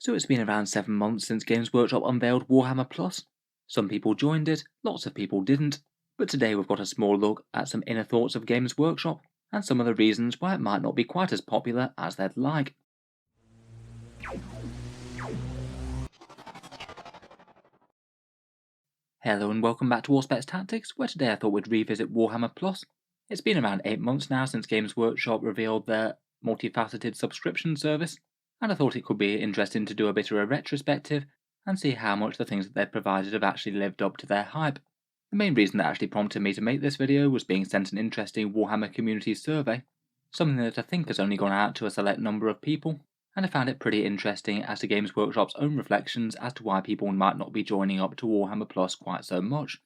So it's been around 7 months since Games Workshop unveiled Warhammer Plus. Some people joined it, lots of people didn't, but today we've got a small look at some inner thoughts of Games Workshop, and some of the reasons why it might not be quite as popular as they'd like. Hello and welcome back to Warspets Tactics, where today I thought we'd revisit Warhammer Plus. It's been around 8 months now since Games Workshop revealed their multifaceted subscription service, and I thought it could be interesting to do a bit of a retrospective and see how much the things that they've provided have actually lived up to their hype. The main reason that actually prompted me to make this video was being sent an interesting Warhammer community survey, something that I think has only gone out to a select number of people, and I found it pretty interesting as to Games Workshop's own reflections as to why people might not be joining up to Warhammer Plus quite so much.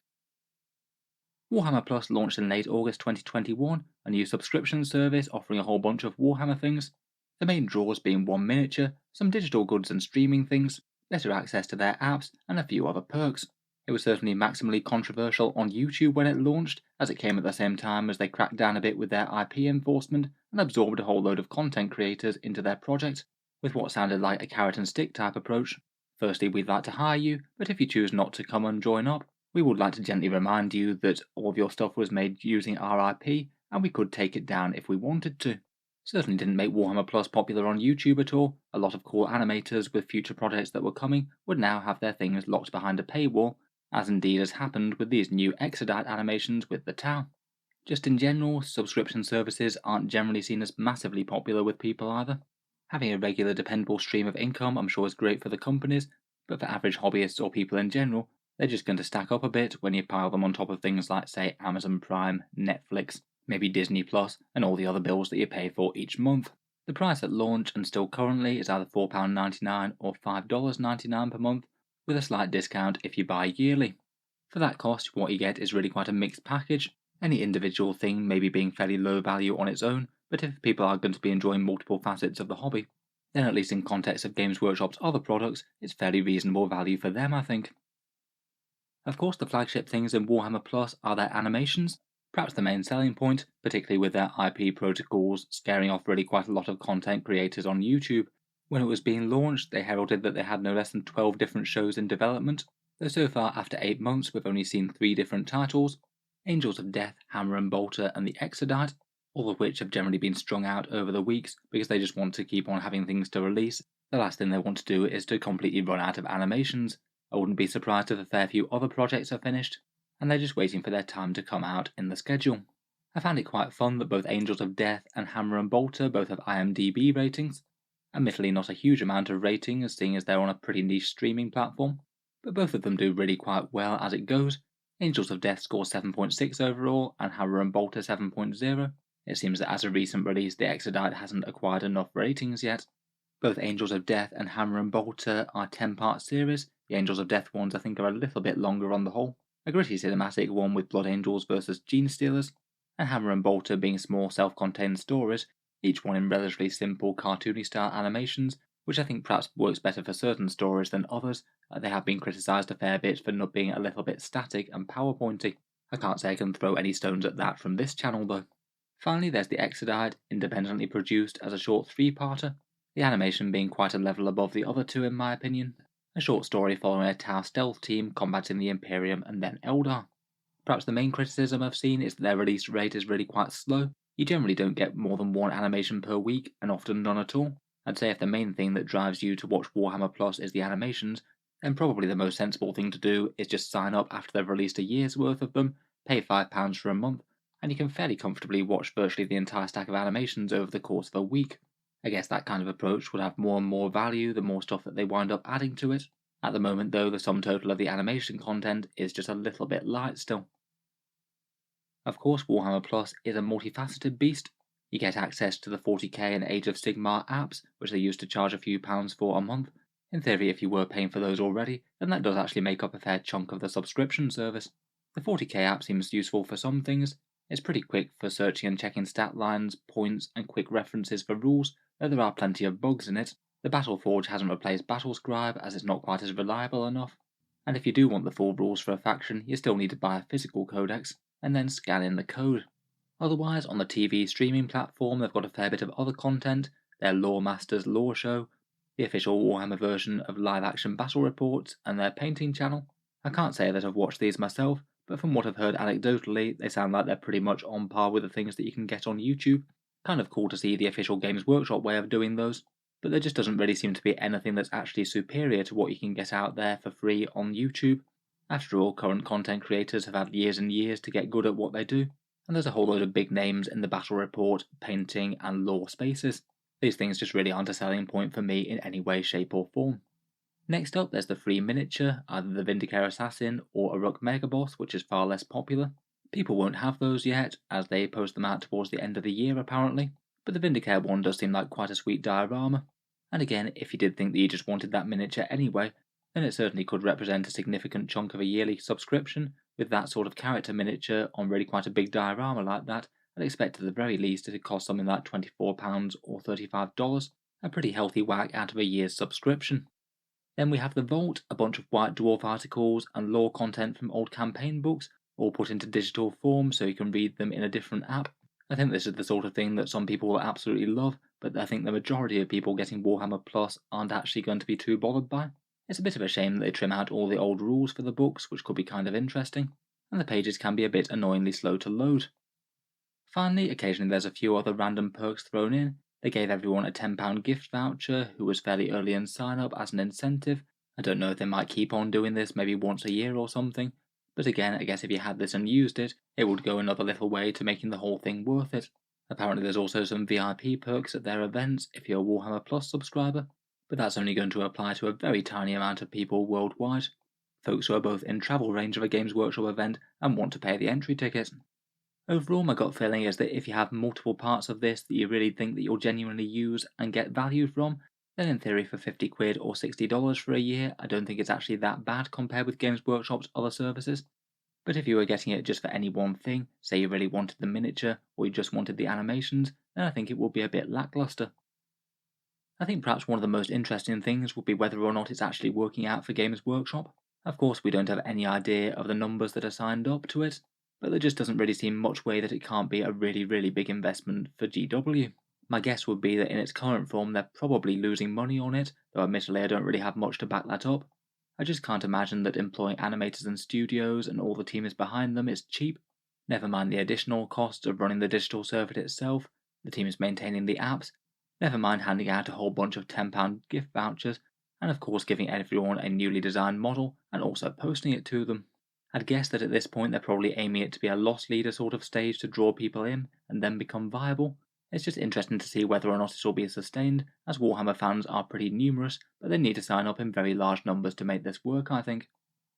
Warhammer Plus launched in late August 2021, a new subscription service offering a whole bunch of Warhammer things, the main draws being one miniature, some digital goods and streaming things, better access to their apps, and a few other perks. It was certainly maximally controversial on YouTube when it launched, as it came at the same time as they cracked down a bit with their IP enforcement and absorbed a whole load of content creators into their project, with what sounded like a carrot and stick type approach. Firstly, we'd like to hire you, but if you choose not to come and join up, we would like to gently remind you that all of your stuff was made using our IP, and we could take it down if we wanted to. Certainly didn't make Warhammer Plus popular on YouTube at all. A lot of cool animators with future projects that were coming would now have their things locked behind a paywall, as indeed has happened with these new Exodite animations with the Tau. Just in general, subscription services aren't generally seen as massively popular with people either. Having a regular dependable stream of income I'm sure is great for the companies, but for average hobbyists or people in general, they're just going to stack up a bit when you pile them on top of things like, say, Amazon Prime, Netflix, maybe Disney Plus, and all the other bills that you pay for each month. The price at launch and still currently is either £4.99 or $5.99 per month, with a slight discount if you buy yearly. For that cost, what you get is really quite a mixed package, any individual thing maybe being fairly low value on its own, but if people are going to be enjoying multiple facets of the hobby, then at least in context of Games Workshop's other products, it's fairly reasonable value for them, I think. Of course, the flagship things in Warhammer Plus are their animations, perhaps the main selling point, particularly with their IP protocols scaring off really quite a lot of content creators on YouTube. When it was being launched, they heralded that they had no less than 12 different shows in development, though so far after 8 months we've only seen 3 different titles: Angels of Death, Hammer and Bolter and the Exodite, all of which have generally been strung out over the weeks because they just want to keep on having things to release. The last thing they want to do is to completely run out of animations. I wouldn't be surprised if a fair few other projects are finished, and they're just waiting for their time to come out in the schedule. I found it quite fun that both Angels of Death and Hammer and Bolter both have IMDb ratings. Admittedly not a huge amount of rating, as seeing as they're on a pretty niche streaming platform, but both of them do really quite well as it goes. Angels of Death scores 7.6 overall, and Hammer and Bolter 7.0. It seems that as a recent release, the Exodite hasn't acquired enough ratings yet. Both Angels of Death and Hammer and Bolter are 10-part series. The Angels of Death ones I think are a little bit longer on the whole. A gritty cinematic one with Blood Angels vs Gene Stealers, and Hammer and Bolter being small self-contained stories, each one in relatively simple cartoony style animations, which I think perhaps works better for certain stories than others. They have been criticised a fair bit for not being a little bit static and PowerPointy. I can't say I can throw any stones at that from this channel though. Finally, there's the Exodite, independently produced as a short 3-parter, the animation being quite a level above the other two in my opinion. A short story following a Tau stealth team combating the Imperium and then Eldar. Perhaps the main criticism I've seen is that their release rate is really quite slow. You generally don't get more than one animation per week, and often none at all. I'd say if the main thing that drives you to watch Warhammer Plus is the animations, then probably the most sensible thing to do is just sign up after they've released a year's worth of them, pay £5 for a month, and you can fairly comfortably watch virtually the entire stack of animations over the course of a week. I guess that kind of approach would have more and more value the more stuff that they wind up adding to it. At the moment though, the sum total of the animation content is just a little bit light still. Of course, Warhammer Plus is a multifaceted beast. You get access to the 40k and Age of Sigmar apps, which they used to charge a few pounds for a month. In theory, if you were paying for those already, then that does actually make up a fair chunk of the subscription service. The 40k app seems useful for some things. It's pretty quick for searching and checking stat lines, points, and quick references for rules, though there are plenty of bugs in it. The Battleforge hasn't replaced Battlescribe as it's not quite as reliable enough, and if you do want the full rules for a faction, you still need to buy a physical codex, and then scan in the code. Otherwise, on the TV streaming platform they've got a fair bit of other content, their Lore Masters lore show, the official Warhammer version of live action battle reports, and their painting channel. I can't say that I've watched these myself, but from what I've heard anecdotally, they sound like they're pretty much on par with the things that you can get on YouTube. Kind of cool to see the official Games Workshop way of doing those, but there just doesn't really seem to be anything that's actually superior to what you can get out there for free on YouTube. After all, current content creators have had years and years to get good at what they do, and there's a whole load of big names in the battle report, painting, and lore spaces. These things just really aren't a selling point for me in any way, shape, or form. Next up, there's the free miniature, either the Vindicare Assassin or a Rook Megaboss, which is far less popular. People won't have those yet, as they post them out towards the end of the year apparently, but the Vindicare one does seem like quite a sweet diorama. And again, if you did think that you just wanted that miniature anyway, then it certainly could represent a significant chunk of a yearly subscription. With that sort of character miniature on really quite a big diorama like that, I'd expect at the very least it would cost something like £24 or $35, a pretty healthy whack out of a year's subscription. Then we have the Vault, a bunch of White Dwarf articles and lore content from old campaign books, all put into digital form so you can read them in a different app. I think this is the sort of thing that some people will absolutely love, but I think the majority of people getting Warhammer Plus aren't actually going to be too bothered by. It's a bit of a shame that they trim out all the old rules for the books, which could be kind of interesting, and the pages can be a bit annoyingly slow to load. Finally, occasionally there's a few other random perks thrown in. They gave everyone a £10 gift voucher who was fairly early in sign up as an incentive. I don't know if they might keep on doing this maybe once a year or something, but again, I guess if you had this and used it, it would go another little way to making the whole thing worth it. Apparently there's also some VIP perks at their events if you're a Warhammer Plus subscriber, but that's only going to apply to a very tiny amount of people worldwide. Folks who are both in travel range of a Games Workshop event and want to pay the entry ticket. Overall, my gut feeling is that if you have multiple parts of this that you really think that you'll genuinely use and get value from, then in theory for £50 or $60 for a year, I don't think it's actually that bad compared with Games Workshop's other services. But if you were getting it just for any one thing, say you really wanted the miniature or you just wanted the animations, then I think it would be a bit lackluster. I think perhaps one of the most interesting things would be whether or not it's actually working out for Games Workshop. Of course, we don't have any idea of the numbers that are signed up to it, but there just doesn't really seem much way that it can't be a really big investment for GW. My guess would be that in its current form they're probably losing money on it, though admittedly I don't really have much to back that up. I just can't imagine that employing animators and studios and all the teams behind them is cheap, never mind the additional costs of running the digital circuit itself, the teams maintaining the apps, never mind handing out a whole bunch of £10 gift vouchers, and of course giving everyone a newly designed model and also posting it to them. I'd guess that at this point they're probably aiming it to be a loss leader sort of stage to draw people in and then become viable. It's just interesting to see whether or not it will be sustained, as Warhammer fans are pretty numerous, but they need to sign up in very large numbers to make this work, I think.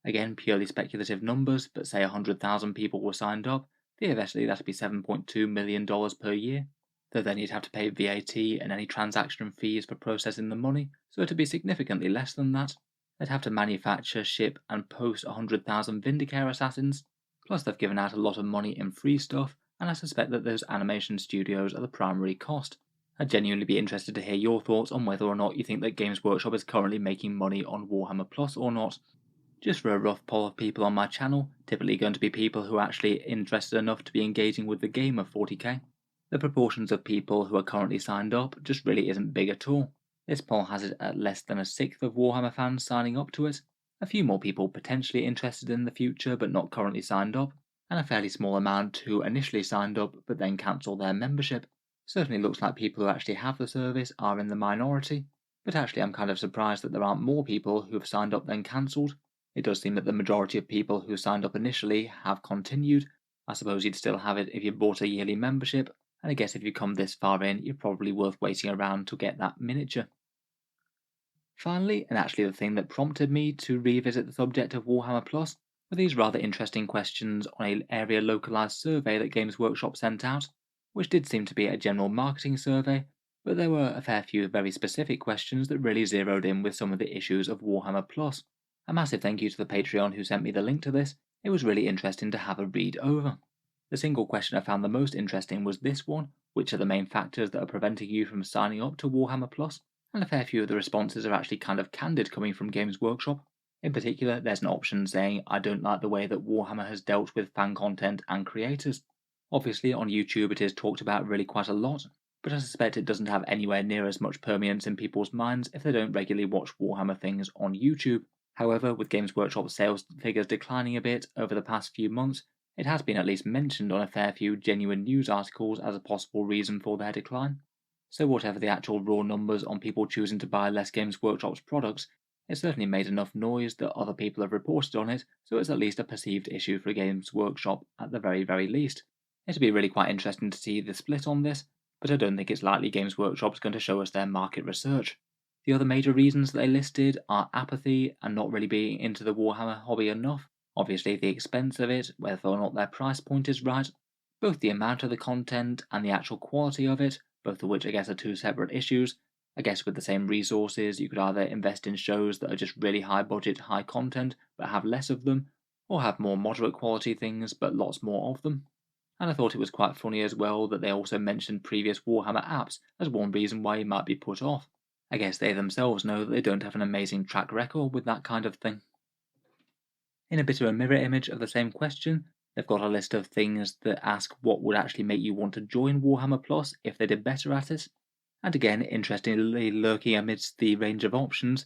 Again, purely speculative numbers, but say 100,000 people were signed up, theoretically that'd be $7.2 million per year. Though then you'd have to pay VAT and any transaction fees for processing the money, so it'd be significantly less than that. They'd have to manufacture, ship, and post 100,000 Vindicare Assassins, plus they've given out a lot of money in free stuff, and I suspect that those animation studios are the primary cost. I'd genuinely be interested to hear your thoughts on whether or not you think that Games Workshop is currently making money on Warhammer Plus or not. Just for a rough poll of people on my channel, typically going to be people who are actually interested enough to be engaging with the game of 40k. The proportions of people who are currently signed up just really isn't big at all. This poll has it at less than a sixth of Warhammer fans signing up to it, a few more people potentially interested in the future but not currently signed up, and a fairly small amount who initially signed up but then cancelled their membership. Certainly looks like people who actually have the service are in the minority, but actually I'm kind of surprised that there aren't more people who have signed up then cancelled. It does seem that the majority of people who signed up initially have continued. I suppose you'd still have it if you bought a yearly membership, and I guess if you come this far in, you're probably worth waiting around to get that miniature. Finally, and actually the thing that prompted me to revisit the subject of Warhammer Plus, were these rather interesting questions on an area localised survey that Games Workshop sent out, which did seem to be a general marketing survey, but there were a fair few very specific questions that really zeroed in with some of the issues of Warhammer Plus. A massive thank you to the Patreon who sent me the link to this. It was really interesting to have a read over. The single question I found the most interesting was this one: which are the main factors that are preventing you from signing up to Warhammer Plus? And a fair few of the responses are actually kind of candid coming from Games Workshop. In particular, there's an option saying, I don't like the way that Warhammer has dealt with fan content and creators. Obviously on YouTube it is talked about really quite a lot, but I suspect it doesn't have anywhere near as much permanence in people's minds if they don't regularly watch Warhammer things on YouTube. However, with Games Workshop sales figures declining a bit over the past few months, it has been at least mentioned on a fair few genuine news articles as a possible reason for their decline. So whatever the actual raw numbers on people choosing to buy less Games Workshop's products, it certainly made enough noise that other people have reported on it, so it's at least a perceived issue for Games Workshop at the very least. It'll be really quite interesting to see the split on this, but I don't think it's likely Games Workshop's going to show us their market research. The other major reasons that they listed are apathy and not really being into the Warhammer hobby enough, obviously the expense of it, whether or not their price point is right, both the amount of the content and the actual quality of it, both of which I guess are two separate issues. I guess with the same resources, you could either invest in shows that are just really high budget, high content, but have less of them, or have more moderate quality things, but lots more of them. And I thought it was quite funny as well that they also mentioned previous Warhammer apps as one reason why you might be put off. I guess they themselves know that they don't have an amazing track record with that kind of thing. In a bit of a mirror image of the same question, they've got a list of things that ask what would actually make you want to join Warhammer Plus if they did better at it. And again, interestingly lurking amidst the range of options,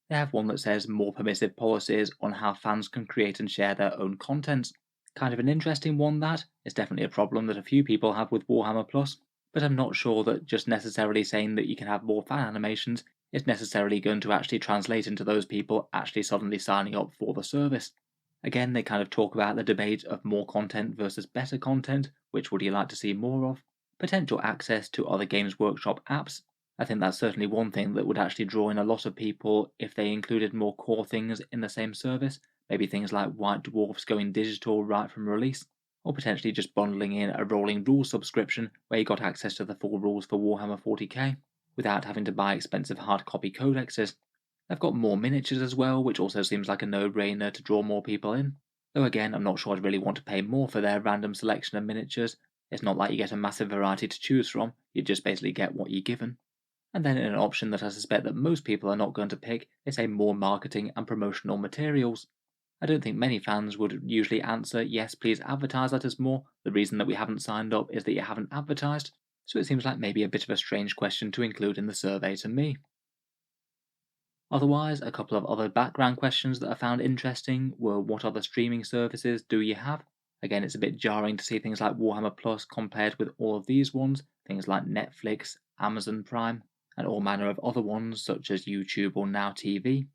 they have one that says more permissive policies on how fans can create and share their own content. Kind of an interesting one that. It's definitely a problem that a few people have with Warhammer Plus, but I'm not sure that just necessarily saying that you can have more fan animations is necessarily going to actually translate into those people actually suddenly signing up for the service. Again, they kind of talk about the debate of more content versus better content, which would you like to see more of, potential access to other Games Workshop apps. I think that's certainly one thing that would actually draw in a lot of people if they included more core things in the same service, maybe things like White Dwarfs going digital right from release, or potentially just bundling in a rolling rules subscription where you got access to the full rules for Warhammer 40k, without having to buy expensive hard copy codexes. They've got more miniatures as well, which also seems like a no-brainer to draw more people in. Though again, I'm not sure I'd really want to pay more for their random selection of miniatures. It's not like you get a massive variety to choose from, you just basically get what you're given. And then in an option that I suspect that most people are not going to pick, they say more marketing and promotional materials. I don't think many fans would usually answer, yes, please advertise that as more. The reason that we haven't signed up is that you haven't advertised. So it seems like maybe a bit of a strange question to include in the survey to me. Otherwise, a couple of other background questions that I found interesting were what other streaming services do you have? Again, it's a bit jarring to see things like Warhammer Plus compared with all of these ones, things like Netflix, Amazon Prime, and all manner of other ones such as YouTube or Now TV.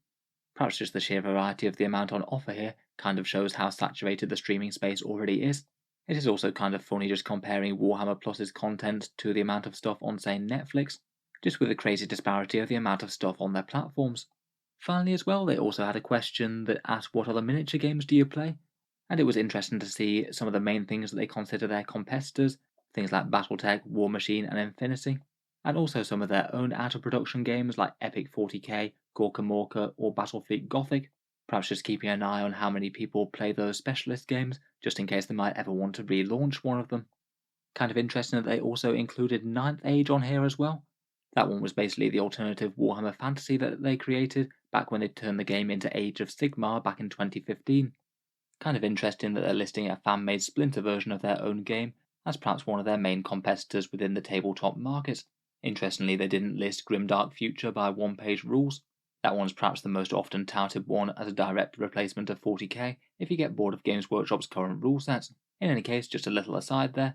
Perhaps just the sheer variety of the amount on offer here kind of shows how saturated the streaming space already is. It is also kind of funny just comparing Warhammer Plus's content to the amount of stuff on, say, Netflix, just with the crazy disparity of the amount of stuff on their platforms. Finally as well, they also had a question that asked what other miniature games do you play? And it was interesting to see some of the main things that they consider their competitors, things like Battletech, War Machine and Infinity, and also some of their own out-of-production games like Epic 40k, Gorka Morka or Battlefleet Gothic, perhaps just keeping an eye on how many people play those specialist games, just in case they might ever want to relaunch one of them. Kind of interesting that they also included Ninth Age on here as well. That one was basically the alternative Warhammer Fantasy that they created back when they turned the game into Age of Sigmar back in 2015. Kind of interesting that they're listing a fan-made splinter version of their own game as perhaps one of their main competitors within the tabletop market. Interestingly, they didn't list Grimdark Future by one-page rules. That one's perhaps the most often touted one as a direct replacement of 40k if you get bored of Games Workshop's current rule sets. In any case, just a little aside there.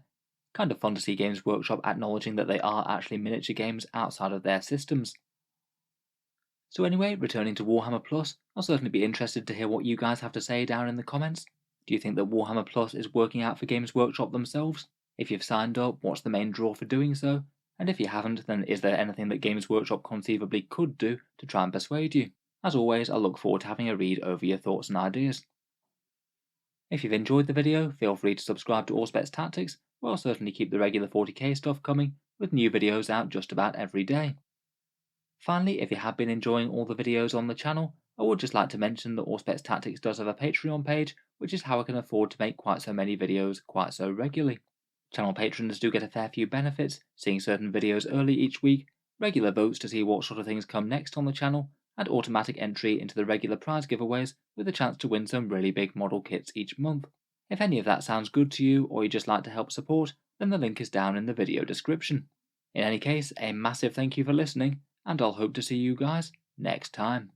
Kind of fun to see Games Workshop acknowledging that they are actually miniature games outside of their systems. So anyway, returning to Warhammer Plus, I'll certainly be interested to hear what you guys have to say down in the comments. Do you think that Warhammer Plus is working out for Games Workshop themselves? If you've signed up, what's the main draw for doing so? And if you haven't, then is there anything that Games Workshop conceivably could do to try and persuade you? As always, I look forward to having a read over your thoughts and ideas. If you've enjoyed the video, feel free to subscribe to Auspex Tactics, where I'll certainly keep the regular 40k stuff coming, with new videos out just about every day. Finally, if you have been enjoying all the videos on the channel, I would just like to mention that Auspex Tactics does have a Patreon page, which is how I can afford to make quite so many videos quite so regularly. Channel patrons do get a fair few benefits, seeing certain videos early each week, regular votes to see what sort of things come next on the channel, and automatic entry into the regular prize giveaways with a chance to win some really big model kits each month. If any of that sounds good to you or you'd just like to help support, then the link is down in the video description. In any case, a massive thank you for listening, and I'll hope to see you guys next time.